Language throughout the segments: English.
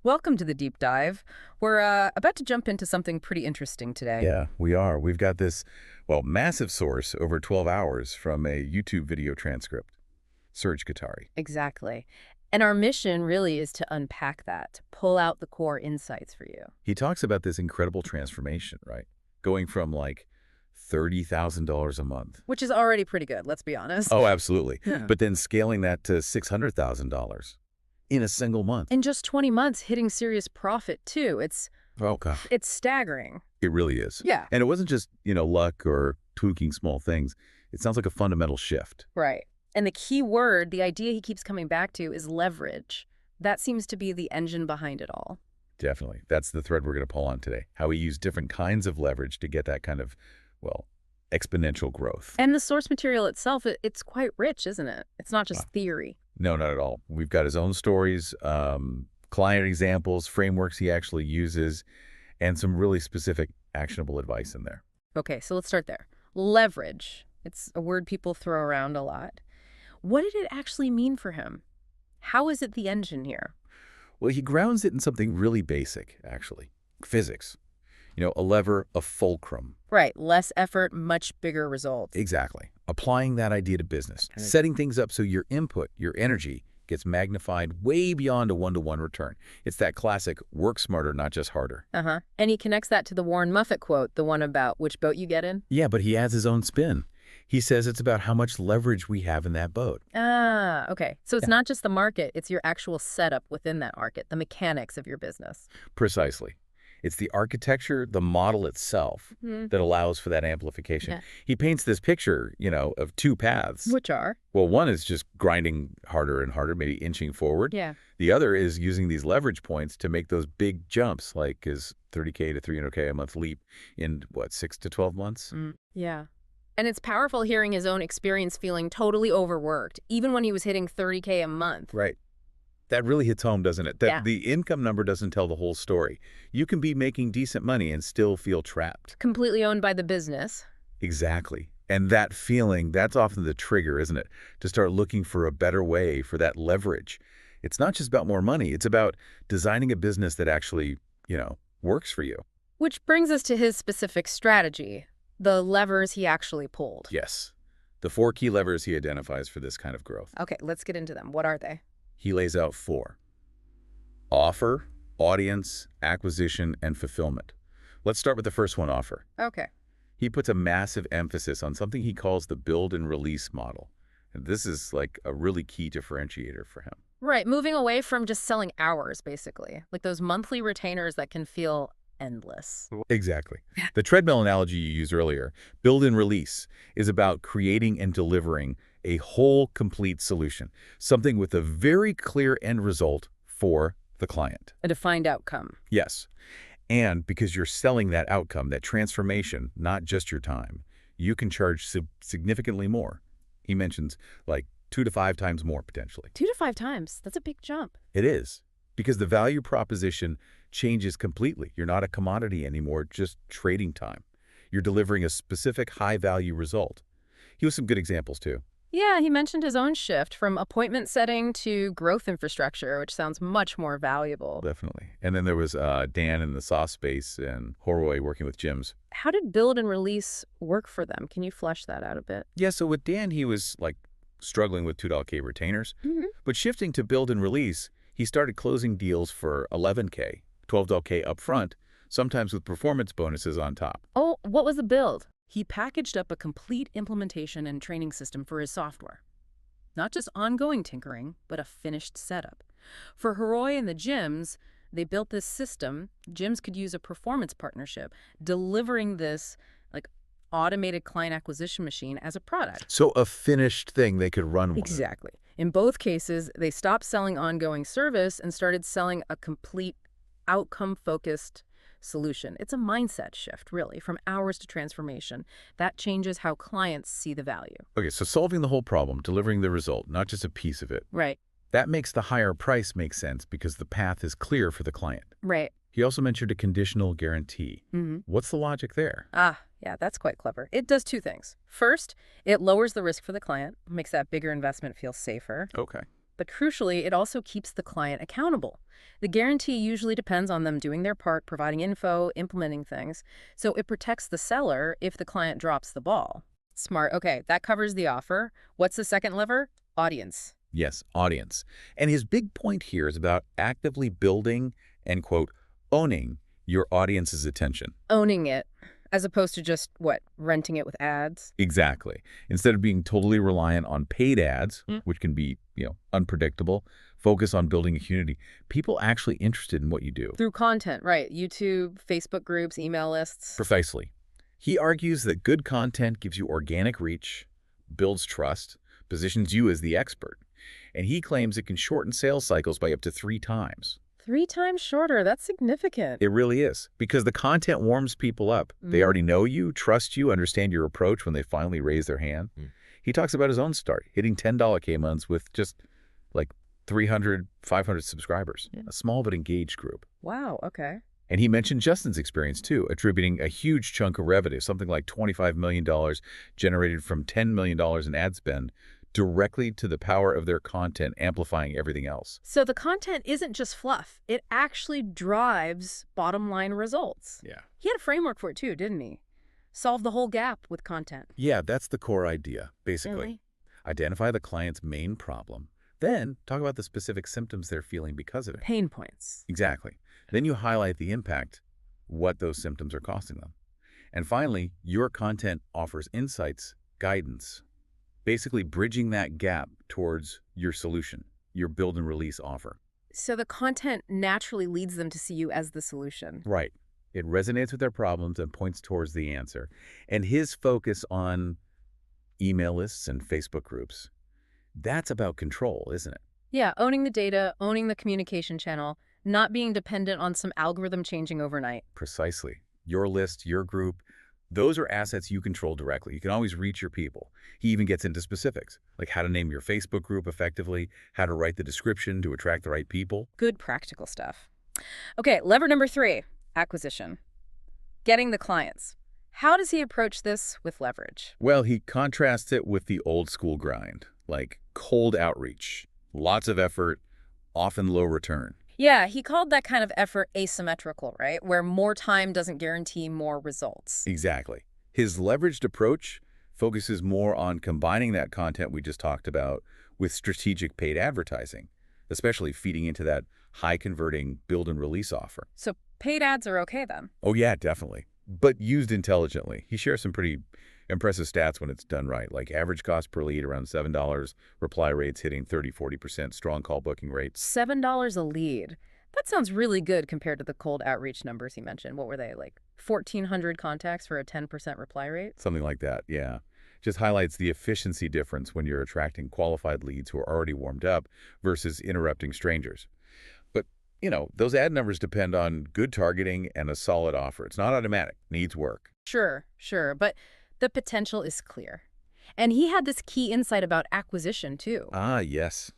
Welcome to the deep dive. We're about to jump into something pretty interesting today. Yeah, we are. We've got this, well, massive source over 12 hours from a YouTube video transcript. Serge Guattari. Exactly. And our mission really is to unpack that, to pull out the core insights for you. He talks about this incredible transformation, right? Going from like $30,000 a month. Which is already pretty good, let's be honest. Oh, absolutely. Yeah. But then scaling that to $600,000 in a single month. In just 20 months, hitting serious profit, too. Oh, God. It's staggering. It really is. Yeah. And it wasn't just, luck or tweaking small things. It sounds like a fundamental shift. Right. And the key word, the idea he keeps coming back to, is leverage. That seems to be the engine behind it all. Definitely. That's the thread we're going to pull on today. How we use different kinds of leverage to get that kind of, well, exponential growth. And the source material itself, it's quite rich, isn't it? It's not just theory. No, not at all. We've got his own stories, client examples, frameworks he actually uses, and some really specific actionable advice in there. Okay, so let's start there. Leverage. It's a word people throw around a lot. What did it actually mean for him? How is it the engine here? Well, he grounds it in something really basic, actually. Physics. A lever, a fulcrum. Right, less effort, much bigger results. Exactly. Applying that idea to business. Setting things up so your input, your energy, gets magnified way beyond a one-to-one return. It's that classic work smarter, not just harder. Uh-huh. And he connects that to the Warren Buffett quote, the one about which boat you get in. Yeah, but he adds his own spin. He says it's about how much leverage we have in that boat. Ah, okay. So it's Yeah. not just the market, it's your actual setup within that market, the mechanics of your business. Precisely. It's the architecture, the model itself, that allows for that amplification. Yeah. He paints this picture, of two paths. Which are? Well, one is just grinding harder and harder, maybe inching forward. Yeah. The other is using these leverage points to make those big jumps, like his 30K to 300K a month leap in, 6 to 12 months? Yeah. And it's powerful hearing his own experience feeling totally overworked, even when he was hitting 30K a month. Right. That really hits home, doesn't it? That Yeah. the income number doesn't tell the whole story. You can be making decent money and still feel trapped. Completely owned by the business. Exactly. And that feeling, that's often the trigger, isn't it? To start looking for a better way for that leverage. It's not just about more money. It's about designing a business that actually, works for you. Which brings us to his specific strategy, the levers he actually pulled. Yes. The 4 key levers he identifies for this kind of growth. Okay, let's get into them. What are they? He lays out 4. Offer, audience, acquisition, and fulfillment. Let's start with the first one, offer. Okay. He puts a massive emphasis on something he calls the build and release model. And this is like a really key differentiator for him. Right, moving away from just selling hours, basically. Like those monthly retainers that can feel endless. Exactly. The treadmill analogy you used earlier, build and release, is about creating and delivering a whole, complete solution, something with a very clear end result for the client. A defined outcome. Yes. And because you're selling that outcome, that transformation, not just your time, you can charge significantly more. He mentions like 2 to 5 times more potentially. 2 to 5 times. That's a big jump. It is. Because the value proposition changes completely. You're not a commodity anymore, just trading time. You're delivering a specific high-value result. He was some good examples, too. Yeah, he mentioned his own shift from appointment setting to growth infrastructure, which sounds much more valuable. Definitely. And then there was Dan in the sauce space and Horway working with gyms. How did build and release work for them? Can you flesh that out a bit? Yeah, so with Dan, he was like struggling with $2K retainers. But shifting to build and release, he started closing deals for $11K, $12K upfront, sometimes with performance bonuses on top. Oh, what was the build? He packaged up a complete implementation and training system for his software. Not just ongoing tinkering, but a finished setup. For Heroy and the gyms, they built this system. Gyms could use a performance partnership, delivering this automated client acquisition machine as a product. So a finished thing they could run with. Exactly. In both cases, they stopped selling ongoing service and started selling a complete outcome-focused solution. It's a mindset shift, really, from hours to transformation. That changes how clients see the value. Okay, so solving the whole problem, delivering the result, not just a piece of it. Right. That makes the higher price make sense because the path is clear for the client. Right. He also mentioned a conditional guarantee. What's the logic there? Yeah, that's quite clever. It does 2 things. First, it lowers the risk for the client, makes that bigger investment feel safer. Okay. But crucially, it also keeps the client accountable. The guarantee usually depends on them doing their part, providing info, implementing things. So it protects the seller if the client drops the ball. Smart. Okay, that covers the offer. What's the second lever? Audience. Yes, audience. And his big point here is about actively building and, quote, owning your audience's attention. Owning it, as opposed to just, what, renting it with ads? Exactly. Instead of being totally reliant on paid ads, Mm. which can be, unpredictable, focus on building a community. People actually interested in what you do. Through content, right. YouTube, Facebook groups, email lists. Precisely. He argues that good content gives you organic reach, builds trust, positions you as the expert. And he claims it can shorten sales cycles by up to 3 times. 3 times shorter. That's significant. It really is, because the content warms people up. They already know you, trust you, understand your approach when they finally raise their hand. He talks about his own start, hitting $10K months with just like 300, 500 subscribers, a small but engaged group. Wow, okay. And he mentioned Justin's experience too, attributing a huge chunk of revenue, something like $25 million generated from $10 million in ad spend, directly to the power of their content amplifying everything else. So the content isn't just fluff. It actually drives bottom line results. Yeah. He had a framework for it too, didn't he? Solve the whole gap with content. Yeah, that's the core idea, basically. Really? Identify the client's main problem, then talk about the specific symptoms they're feeling because of it. Pain points. Exactly. Then you highlight the impact, what those symptoms are costing them. And finally, your content offers insights, guidance, basically bridging that gap towards your solution, your build and release offer. So the content naturally leads them to see you as the solution. Right. It resonates with their problems and points towards the answer. And his focus on email lists and Facebook groups, that's about control, isn't it? Yeah, owning the data, owning the communication channel, not being dependent on some algorithm changing overnight. Precisely. Your list, your group, those are assets you control directly. You can always reach your people. He even gets into specifics, like how to name your Facebook group effectively, how to write the description to attract the right people. Good practical stuff. Okay, lever number 3, acquisition. Getting the clients. How does he approach this with leverage? Well, he contrasts it with the old school grind, like cold outreach, lots of effort, often low return. Yeah, he called that kind of effort asymmetrical, right? Where more time doesn't guarantee more results. Exactly. His leveraged approach focuses more on combining that content we just talked about with strategic paid advertising, especially feeding into that high-converting build and release offer. So paid ads are okay then? Oh yeah, definitely. But used intelligently. He shares some pretty impressive stats when it's done right, like average cost per lead around $7, reply rates hitting 30–40%, strong call booking rates. $7 a lead. That sounds really good compared to the cold outreach numbers he mentioned. What were they, like 1,400 contacts for a 10% reply rate? Something like that, yeah. Just highlights the efficiency difference when you're attracting qualified leads who are already warmed up versus interrupting strangers. But, those ad numbers depend on good targeting and a solid offer. It's not automatic. Needs work. Sure. But the potential is clear. And he had this key insight about acquisition, too. Ah, yes.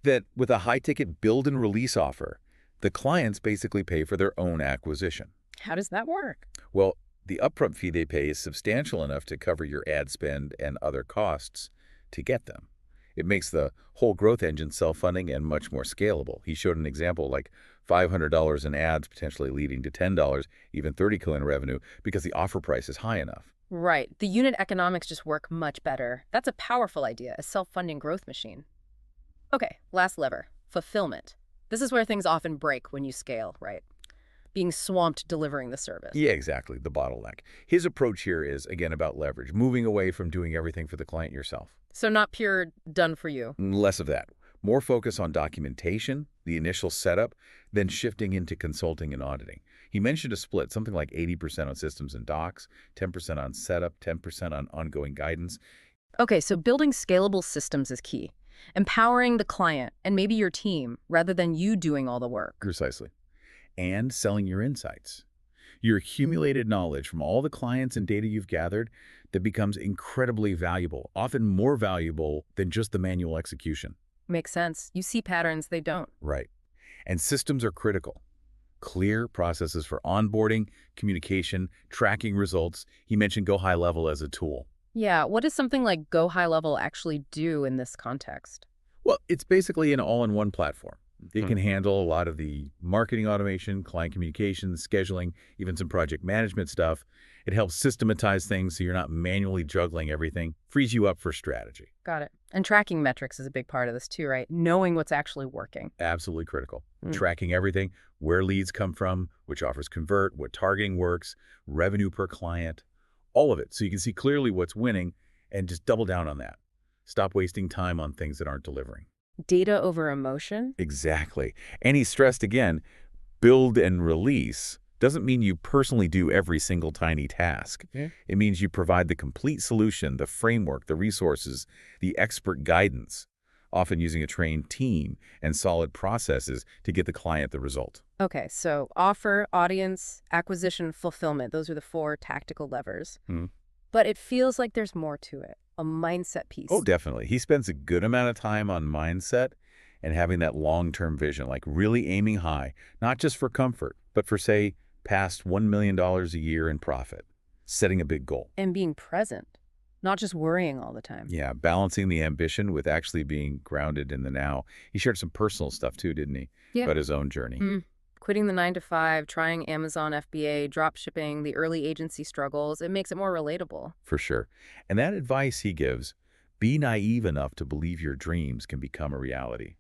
That with a high-ticket build and release offer, the clients basically pay for their own acquisition. How does that work? Well, the upfront fee they pay is substantial enough to cover your ad spend and other costs to get them. It makes the whole growth engine self-funding and much more scalable. He showed an example like $500 in ads potentially leading to $10, even $30K in revenue because the offer price is high enough. Right. The unit economics just work much better. That's a powerful idea, a self-funding growth machine. Okay, last lever, fulfillment. This is where things often break when you scale, right? Being swamped delivering the service. Yeah, exactly, the bottleneck. His approach here is, again, about leverage, moving away from doing everything for the client yourself. So not pure done for you. Less of that. More focus on documentation, the initial setup, then shifting into consulting and auditing. He mentioned a split, something like 80% on systems and docs, 10% on setup, 10% on ongoing guidance. Okay, so building scalable systems is key. Empowering the client and maybe your team rather than you doing all the work. Precisely. And selling your insights. Your accumulated knowledge from all the clients and data you've gathered that becomes incredibly valuable, often more valuable than just the manual execution. Makes sense. You see patterns, they don't. Right. And systems are critical. Clear processes for onboarding, communication, tracking results. He mentioned Go High Level as a tool. Yeah, what does something like Go High Level actually do in this context? Well, it's basically an all-in-one platform. It Hmm. can handle a lot of the marketing automation, client communications, scheduling, even some project management stuff. It helps systematize things so you're not manually juggling everything, frees you up for strategy. Got it. And tracking metrics is a big part of this too, right? Knowing what's actually working. Absolutely critical. Mm. Tracking everything, where leads come from, which offers convert, what targeting works, revenue per client, all of it. So you can see clearly what's winning and just double down on that. Stop wasting time on things that aren't delivering. Data over emotion? Exactly. And he stressed again, build and release doesn't mean you personally do every single tiny task. Yeah. It means you provide the complete solution, the framework, the resources, the expert guidance, often using a trained team and solid processes to get the client the result. Okay, so offer, audience, acquisition, fulfillment. Those are the four tactical levers. Hmm. But it feels like there's more to it, a mindset Oh, piece. definitely. He spends a good amount of time on mindset and having that long-term vision, like really aiming high, not just for comfort, but for, say, past $1 million a year in profit, setting a big goal. And being present, not just worrying all the time. Yeah, balancing the ambition with actually being grounded in the now. He shared some personal stuff too, didn't he? Yeah. About his own journey. Quitting the 9 to 5, trying Amazon FBA, drop shipping, the early agency struggles, it makes it more relatable. For sure. And that advice he gives, be naive enough to believe your dreams can become a reality.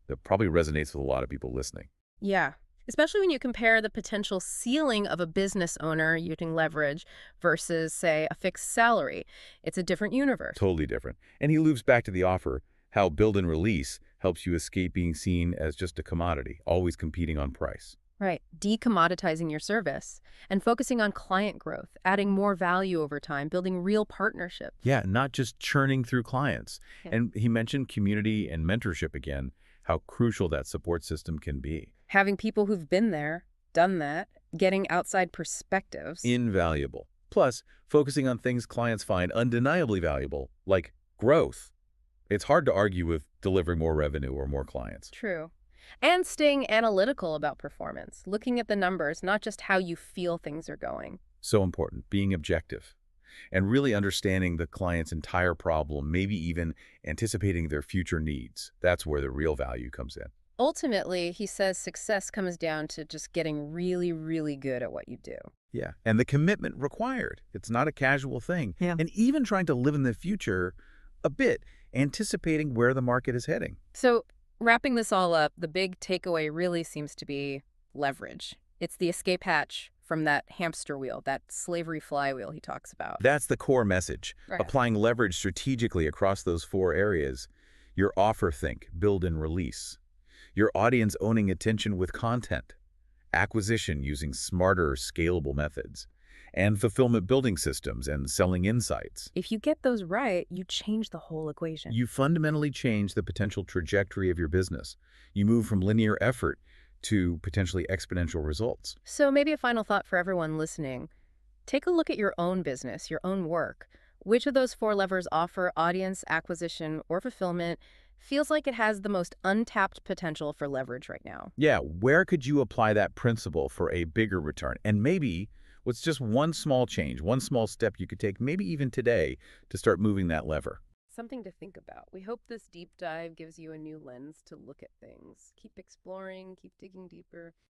That probably resonates with a lot of people listening. Yeah. Especially when you compare the potential ceiling of a business owner using leverage versus, say, a fixed salary. It's a different universe. Totally different. And he loops back to the offer, how build and release helps you escape being seen as just a commodity, always competing on price. Right. Decommoditizing your service and focusing on client growth, adding more value over time, building real partnerships. Yeah, not just churning through clients. Yeah. And he mentioned community and mentorship again, how crucial that support system can be. Having people who've been there, done that, getting outside perspectives. Invaluable. Plus, focusing on things clients find undeniably valuable, like growth. It's hard to argue with delivering more revenue or more clients. True. And staying analytical about performance, looking at the numbers, not just how you feel things are going. So important, being objective and really understanding the client's entire problem, maybe even anticipating their future needs. That's where the real value comes in. Ultimately, he says success comes down to just getting really, really good at what you do. Yeah, and the commitment required. It's not a casual thing. Yeah. And even trying to live in the future a bit, anticipating where the market is heading. So, wrapping this all up, the big takeaway really seems to be leverage. It's the escape hatch from that hamster wheel, that slavery flywheel he talks about. That's the core message. Right. Applying leverage strategically across those four areas. Your offer think, build and release. Your audience owning attention with content. Acquisition using smarter, scalable methods. And fulfillment building systems and selling insights. If you get those right, you change the whole equation. You fundamentally change the potential trajectory of your business. You move from linear effort to potentially exponential results. So maybe a final thought for everyone listening. Take a look at your own business, your own work. Which of those four levers offer audience, acquisition, or fulfillment feels like it has the most untapped potential for leverage right now? Yeah, where could you apply that principle for a bigger return? And maybe what's just one small change, one small step you could take, maybe even today, to start moving that lever? Something to think about. We hope this deep dive gives you a new lens to look at things. Keep exploring, keep digging deeper.